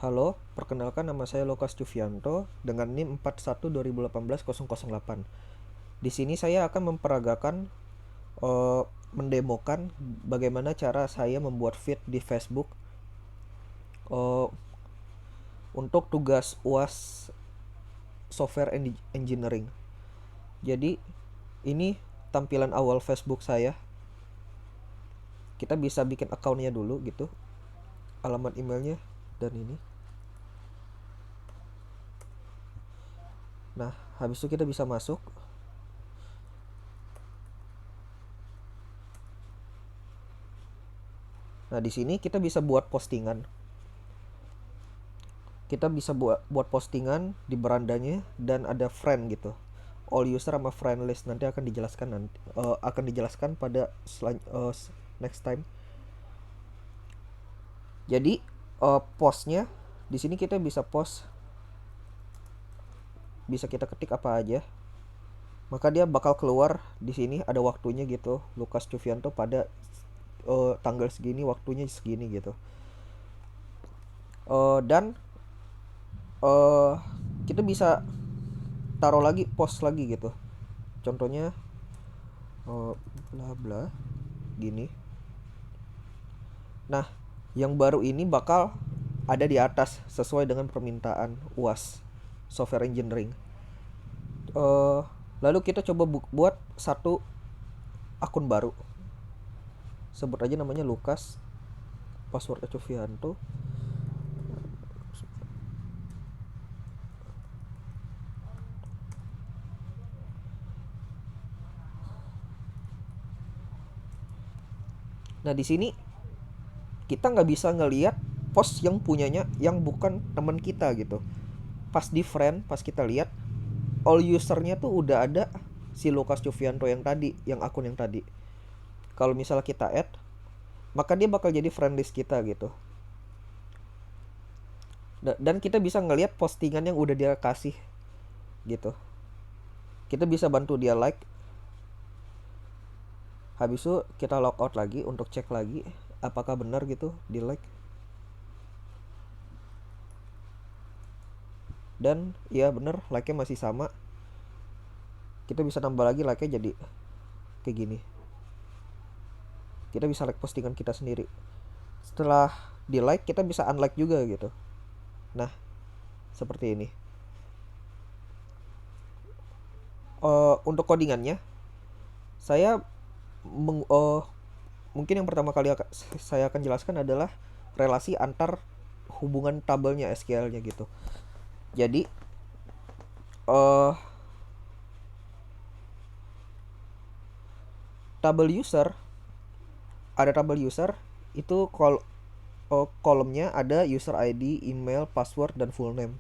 Halo, perkenalkan nama saya Lukas Juvianto dengan NIM 41 2018 008. Di sini saya akan memperagakan mendemokan bagaimana cara saya membuat feed di Facebook eh, untuk tugas UAS Software Engineering. Jadi, ini tampilan awal Facebook saya. Kita bisa bikin akunnya dulu gitu. Alamat emailnya dan ini. Nah, habis itu kita bisa masuk. Nah, di sini kita bisa buat postingan. Kita bisa buat postingan di berandanya dan ada friend gitu. All user sama friend list nanti akan dijelaskan pada next time. Jadi postnya di sini kita bisa post, bisa kita ketik apa aja. Maka dia bakal keluar di sini ada waktunya gitu. Lukas Juvianto pada tanggal segini, waktunya segini gitu. Dan uh, kita bisa taruh lagi, post lagi gitu. Contohnya bla bla gini. Nah, yang baru ini bakal ada di atas sesuai dengan permintaan UAS Software Engineering. uh, Lalu kita coba buat satu akun baru. Sebut aja namanya Lukas, passwordnya Cuvianto. Nah, di sini kita nggak bisa ngelihat post yang punyanya yang bukan teman kita gitu. Pas di friend, pas kita lihat all usernya tuh udah ada si Lukas Cuvianto yang tadi, yang akun yang tadi. Kalau misalnya kita add, maka dia bakal jadi friend list kita gitu. Dan kita bisa ngelihat postingan yang udah dia kasih gitu. Kita bisa bantu dia like. Habis itu kita logout lagi untuk cek lagi apakah benar gitu di like. Dan ya bener, like-nya masih sama. Kita bisa nambah lagi like-nya jadi kayak gini. Kita bisa like postingan kita sendiri. Setelah di like kita bisa unlike juga gitu. Nah, seperti ini. Untuk codingannya saya mungkin yang pertama kali saya akan jelaskan adalah relasi antar hubungan tabelnya SQL-nya gitu. Jadi uh, tabel user, ada tabel user itu kolomnya ada user ID, email, password, dan full name.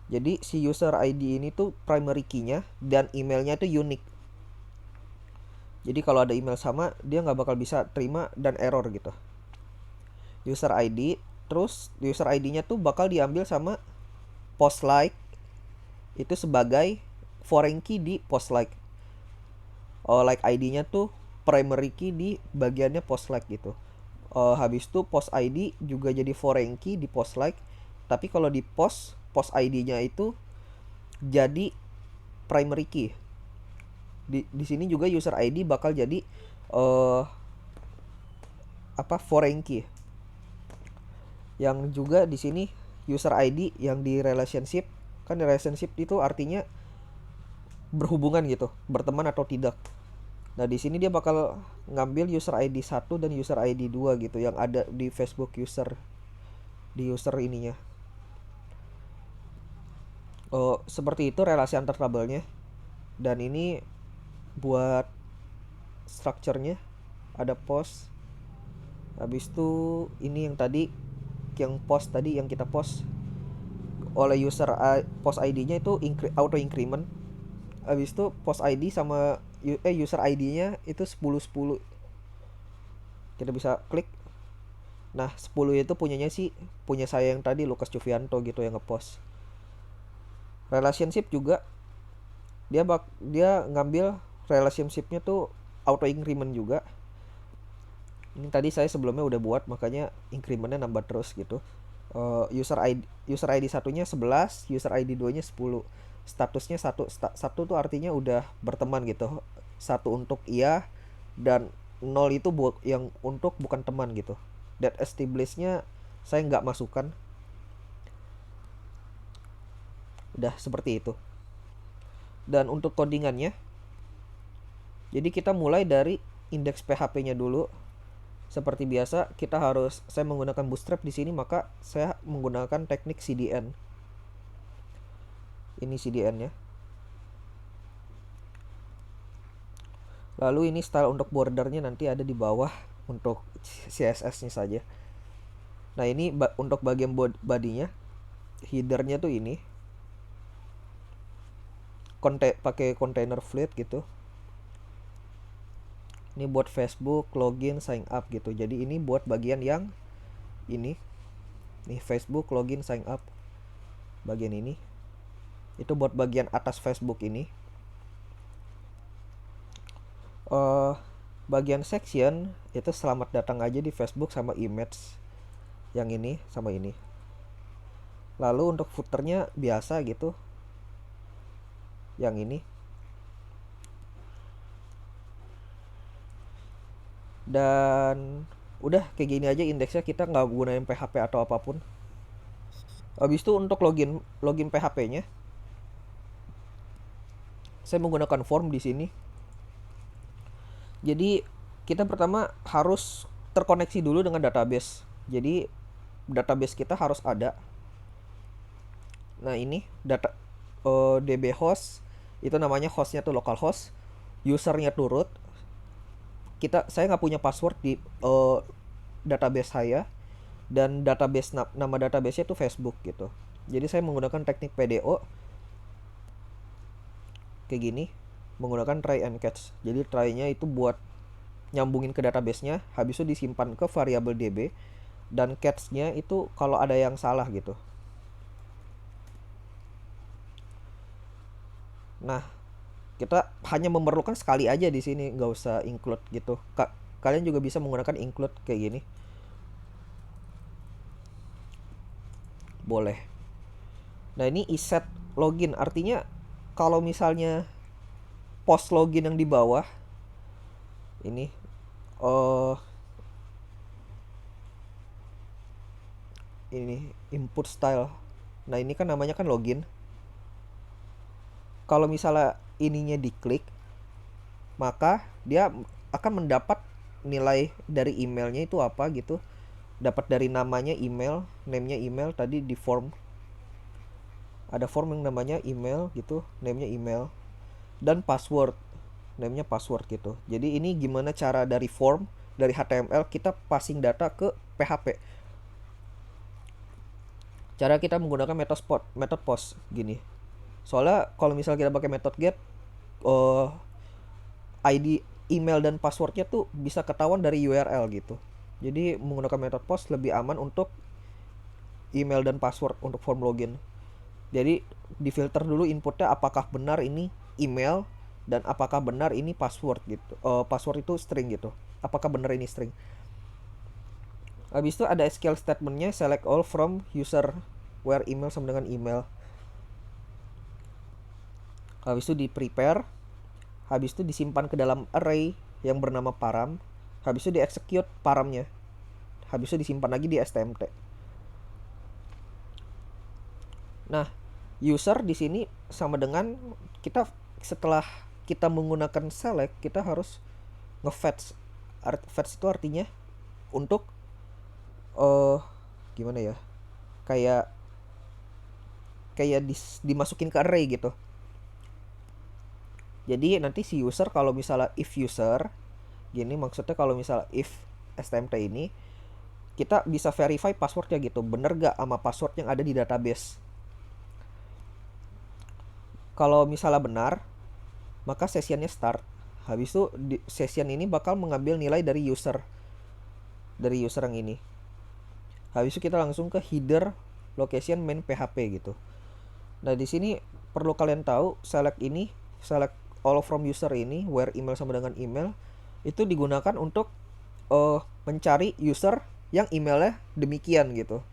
Jadi si user ID ini tuh primary key-nya dan emailnya tuh unik. Jadi kalau ada email sama dia nggak bakal bisa terima dan error gitu. User ID, terus user ID-nya tuh bakal diambil sama post like itu sebagai foreign key di post like. Like ID-nya tuh primary key di bagiannya post like gitu. Habis itu post ID juga jadi foreign key di post like, tapi kalau di post ID-nya itu jadi primary key. Di sini juga user ID bakal jadi foreign key. Yang juga di sini user ID yang di relationship, kan relationship itu artinya berhubungan gitu, berteman atau tidak. Nah, di sini dia bakal ngambil user ID 1 dan user ID 2 gitu yang ada di Facebook user, di user ininya. Seperti itu relasi antar tabelnya. Dan ini buat structure-nya ada post. Habis itu ini yang tadi, yang post tadi yang kita post oleh user post ID-nya itu auto increment. Habis itu post ID sama user ID-nya itu 10 10. Kita bisa klik. Nah, 10 itu punya saya yang tadi Lukas Juvianto gitu yang ngepost. Relationship juga dia ngambil relationship-nya tuh auto increment juga. Ini tadi saya sebelumnya udah buat, makanya increment-nya nambah terus gitu. User ID satunya 11, user ID 2-nya 10. Statusnya satu tuh artinya udah berteman gitu. Satu untuk iya, dan nol itu buat yang untuk bukan teman gitu. That establishnya saya nggak masukkan. Udah seperti itu. Dan untuk codingannya, jadi kita mulai dari indeks PHP-nya dulu. Seperti biasa, saya menggunakan Bootstrap di sini, maka saya menggunakan teknik CDN. Ini CDN-nya. Lalu ini style untuk bordernya nanti ada di bawah untuk CSS-nya saja. Nah, ini untuk bagian body-nya, header-nya tuh ini pakai container fleet gitu. Ini buat Facebook, login, sign up gitu. Jadi ini buat bagian yang ini. Nih Facebook, login, sign up. Bagian ini. Itu buat bagian atas Facebook ini. Bagian section itu selamat datang aja di Facebook sama image. Yang ini sama ini. Lalu untuk footernya biasa gitu. Yang ini. Dan udah kayak gini aja indeksnya, kita nggak gunain PHP atau apapun. Habis itu untuk login PHP-nya, saya menggunakan form di sini. Jadi kita pertama harus terkoneksi dulu dengan database. Jadi database kita harus ada. Nah, ini DB host itu namanya, hostnya tuh localhost, usernya tuh root. Saya nggak punya password di database saya, dan nama database-nya tuh Facebook gitu. Jadi saya menggunakan teknik PDO kayak gini, menggunakan try and catch. Jadi try-nya itu buat nyambungin ke database-nya, habis itu disimpan ke variabel DB, dan catch-nya itu kalau ada yang salah gitu. Nah, kita hanya memerlukan sekali aja di sini, nggak usah include gitu. Kalian juga bisa menggunakan include kayak gini. Boleh. Nah, ini iset login, artinya kalau misalnya post login yang di bawah ini ini input style. Nah, ini kan namanya kan login. Kalau misalnya ininya diklik, maka dia akan mendapat nilai dari emailnya itu apa gitu. Dapat dari namanya email, name-nya email, tadi di form ada form yang namanya email gitu, name-nya email, dan password, name-nya password gitu. Jadi ini gimana cara dari form, dari HTML kita passing data ke PHP. Cara kita menggunakan metode post gini. Soalnya kalau misalnya kita pakai metode get, ID email dan passwordnya tuh bisa ketahuan dari URL gitu. Jadi menggunakan metode post lebih aman untuk email dan password untuk form login. Jadi difilter dulu inputnya, apakah benar ini email dan apakah benar ini password gitu. Password itu string gitu. Apakah benar ini string. Habis itu ada SQL statementnya, select all from user where email sama dengan email. Habis itu di prepare. Habis itu disimpan ke dalam array yang bernama param. Habis itu di execute paramnya. Habis itu disimpan lagi di stmt. Nah, user di sini sama dengan kita, setelah kita menggunakan select, kita harus nge-fetch. Fetch itu artinya untuk gimana ya? Kayak dimasukin ke array gitu. Jadi nanti si user kalau misalnya if user gini, maksudnya kalau misalnya if stmt ini, kita bisa verify passwordnya gitu, bener gak sama password yang ada di database. Kalau misalnya benar, maka sessionnya start. Habis itu session ini bakal mengambil nilai dari user yang ini. Habis itu kita langsung ke header location main PHP gitu. Nah, di sini perlu kalian tahu, select all from user ini, where email sama dengan email, itu digunakan untuk mencari user yang emailnya demikian gitu.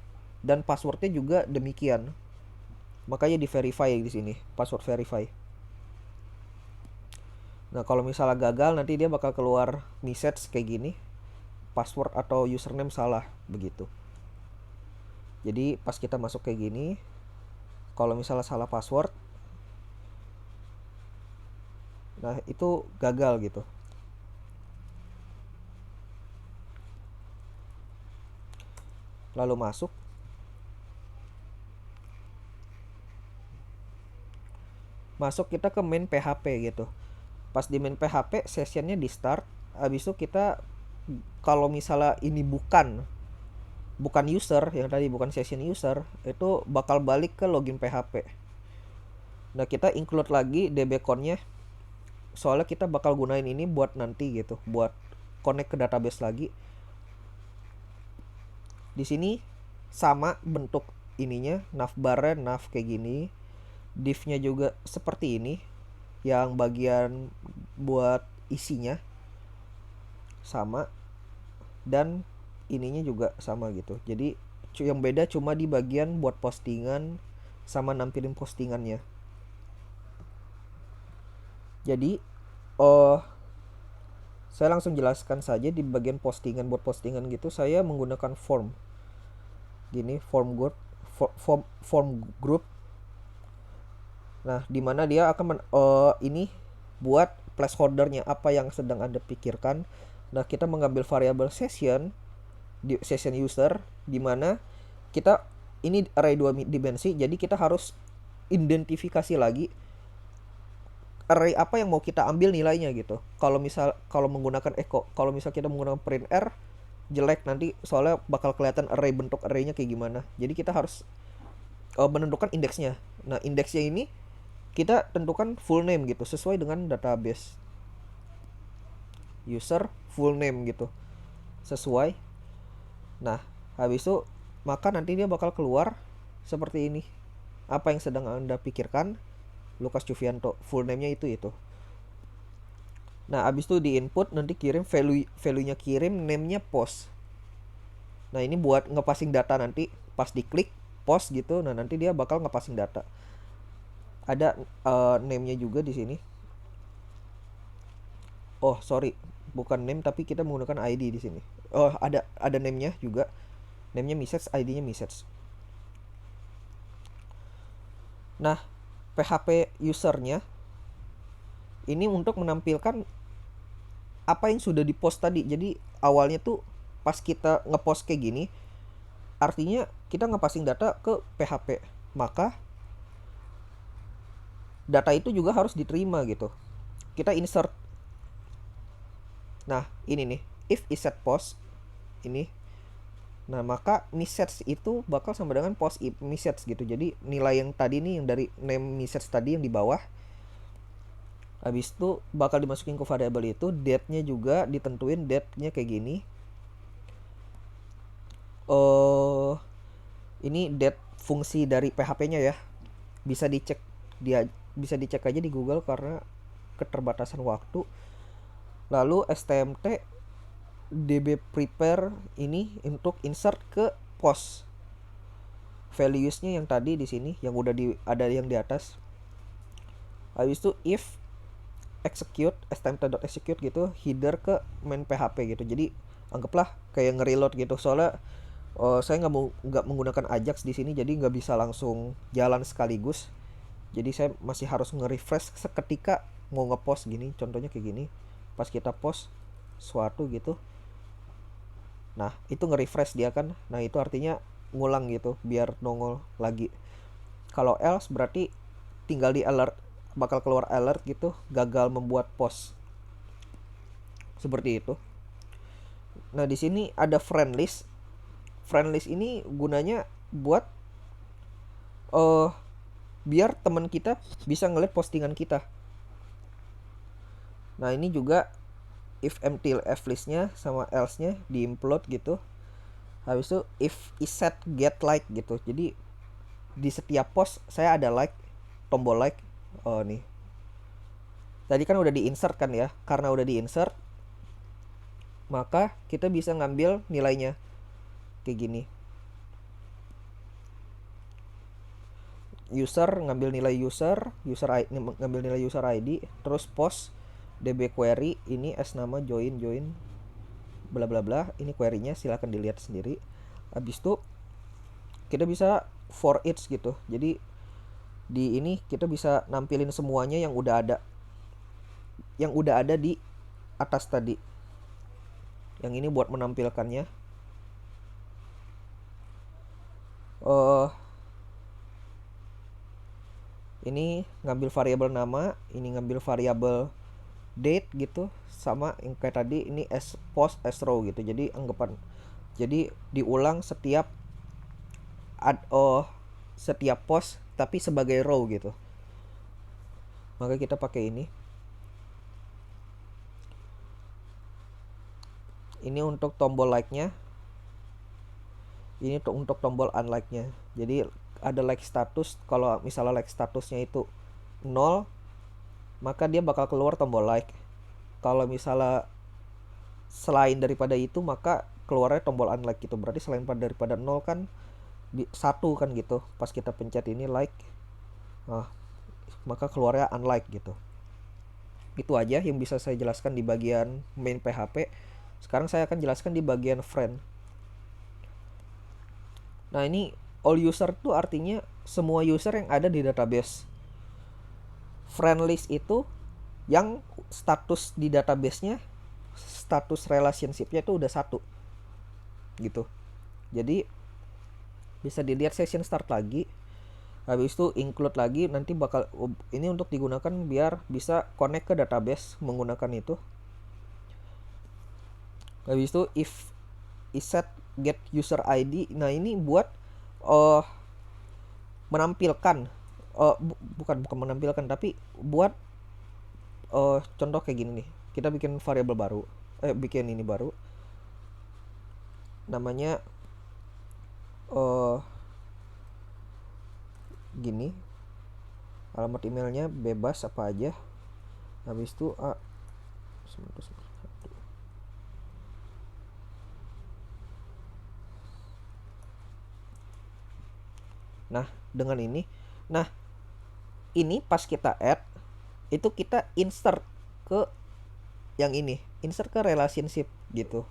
dan passwordnya juga demikian. Makanya di verify di sini, password verify. Nah, kalau misalnya gagal nanti dia bakal keluar message kayak gini, password atau username salah begitu. Jadi pas kita masuk kayak gini, kalau misalnya salah password, nah itu gagal gitu. Lalu masuk kita ke main PHP gitu. Pas di main PHP sessionnya di start. Habis itu kita, kalau misalnya ini bukan user yang tadi, bukan session user, itu bakal balik ke login PHP. Nah, kita include lagi dbcon-nya, soalnya kita bakal gunain ini buat nanti gitu, buat connect ke database lagi. Di sini sama bentuk ininya, navbar-nya nav kayak gini, div-nya juga seperti ini, yang bagian buat isinya sama, dan ininya juga sama gitu. Jadi yang beda cuma di bagian buat postingan sama nampilin postingannya. Jadi saya langsung jelaskan saja di bagian postingan. Buat postingan gitu saya menggunakan form gini, form group. Nah, dimana dia akan ini buat placeholdernya apa yang sedang Anda pikirkan. Nah, kita mengambil variabel session di session user, dimana kita ini array 2 dimensi, jadi kita harus identifikasi lagi array apa yang mau kita ambil nilainya gitu. Kalau menggunakan echo, kalau misal kita menggunakan print r, jelek nanti soalnya bakal kelihatan array, bentuk arraynya kayak gimana. Jadi kita harus menentukan indeksnya. Nah, indeksnya ini kita tentukan full name gitu, sesuai dengan database user full name gitu, sesuai. Nah, habis itu maka nanti dia bakal keluar seperti ini, apa yang sedang Anda pikirkan, Lukas Juvianto, full name-nya itu. Nah, habis itu di input nanti kirim value-nya, kirim name-nya post. Nah, ini buat ngepassing data, nanti pas diklik post gitu, nah nanti dia bakal ngepassing data. Ada name-nya juga di sini. Oh, sorry, bukan name tapi kita menggunakan ID di sini. Oh, ada name-nya juga. Name-nya message, ID-nya message. Nah, PHP usernya ini untuk menampilkan apa yang sudah dipost tadi. Jadi awalnya tuh pas kita ngepost kayak gini, artinya kita ngepassing data ke PHP, maka data itu juga harus diterima gitu. Kita insert. Nah, ini nih, if iset post ini. Nah, maka message itu bakal sama dengan post message gitu. Jadi nilai yang tadi nih, yang dari name message tadi yang di bawah, habis itu bakal dimasukin ke variable itu. Date-nya juga ditentuin, date-nya kayak gini. Ini date fungsi dari PHP-nya ya. Bisa dicek aja di Google karena keterbatasan waktu. Lalu stmt db prepare ini untuk insert ke post. Values-nya yang tadi di sini yang udah ada yang di atas. Habis itu if execute stmt.execute gitu, header ke main PHP gitu. Jadi anggaplah kayak nge-reload gitu. Soalnya saya nggak menggunakan Ajax di sini, jadi nggak bisa langsung jalan sekaligus. Jadi saya masih harus nge-refresh seketika mau nge-post gini. Contohnya kayak gini. Pas kita post suatu gitu, nah itu nge-refresh dia kan. Nah, itu artinya ngulang gitu biar nongol lagi. Kalau else berarti tinggal di alert, bakal keluar alert gitu, gagal membuat post. Seperti itu. Nah, di sini ada friend list. Friend list ini gunanya buat biar teman kita bisa ngeliat postingan kita. Nah, ini juga if empty f list-nya sama else-nya di-implode gitu. Habis itu if iset get like gitu. Jadi di setiap post saya ada like, tombol like. Oh, nih. Tadi kan udah di-insert kan ya. Karena udah di-insert, maka kita bisa ngambil nilainya kayak gini. user ngambil nilai ngambil nilai user ID, terus post db query, ini as nama join bla bla bla, ini query-nya silahkan dilihat sendiri. Habis itu kita bisa for each gitu. Jadi di ini kita bisa nampilin semuanya yang udah ada di atas tadi. Yang ini buat menampilkannya. Ini ngambil variabel nama, ini ngambil variabel date gitu, sama yang kayak tadi ini as post as row gitu. Jadi diulang setiap post tapi sebagai row gitu. Maka kita pakai ini. Ini untuk tombol like-nya. Ini untuk tombol unlike-nya. Jadi ada like status, kalau misalnya like statusnya itu 0, maka dia bakal keluar tombol like. Kalau misalnya selain daripada itu, maka keluarnya tombol unlike gitu. Berarti selain daripada 0 kan 1 kan gitu. Pas kita pencet ini like, maka keluarnya unlike gitu. Itu aja yang bisa saya jelaskan di bagian main PHP. Sekarang saya akan jelaskan di bagian friend. Nah, ini all user itu artinya semua user yang ada di database. Friend list itu yang status di database-nya, status relationship-nya itu udah 1 gitu. Jadi bisa dilihat session start lagi. Habis itu include lagi, nanti bakal ini untuk digunakan biar bisa connect ke database menggunakan itu. Habis itu if set get user ID. Nah, ini buat menampilkan bukan menampilkan, tapi buat contoh kayak gini nih. Kita bikin variabel baru, bikin ini baru, namanya gini, alamat emailnya bebas apa aja. Habis itu nah, dengan ini, ini pas kita add itu kita insert ke yang ini, insert ke relationship gitu.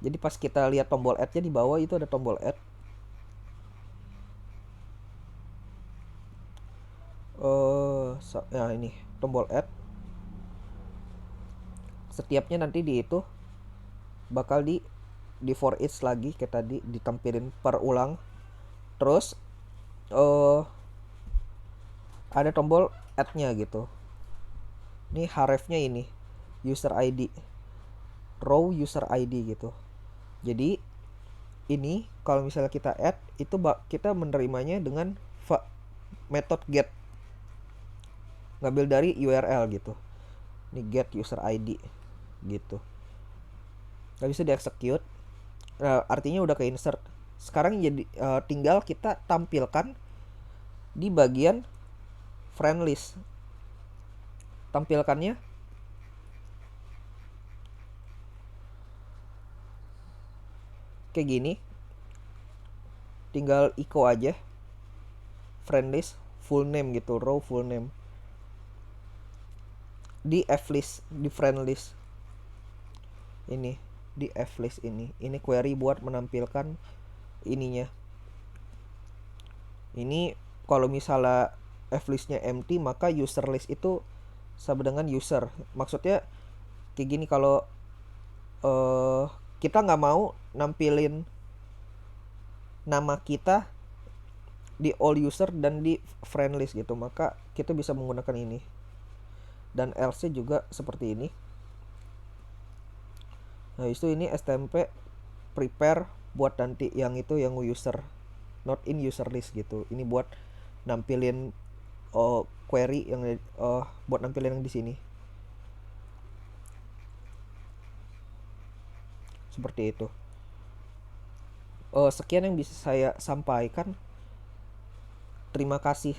Jadi pas kita lihat tombol add-nya di bawah itu ada tombol add. Ini tombol add. Setiapnya nanti di itu bakal di for each lagi kayak tadi, ditampilin per ulang. Terus ada tombol add-nya gitu. Ini href-nya ini user ID, row user ID gitu. Jadi ini kalau misalnya kita add itu kita menerimanya dengan method get, ngambil dari URL gitu. Ini get user ID gitu. Gak bisa di execute. Artinya udah ke insert. Sekarang jadi tinggal kita tampilkan di bagian friend list. Tampilkannya kayak gini. Tinggal echo aja friend list full name gitu, row full name. Di f-list, di friend list. Ini di f-list ini query buat menampilkan ininya. Ini kalau misalnya f-listnya empty, maka user list itu sama dengan user. Maksudnya kayak gini, kalau kita nggak mau nampilin nama kita di all user dan di friend list gitu, maka kita bisa menggunakan ini. Dan else juga seperti ini. Nah, itu ini stmp prepare buat nanti yang itu yang user, not in user list gitu. Ini buat nampilin query yang buat nampilin yang di sini. Seperti itu. Sekian yang bisa saya sampaikan. Terima kasih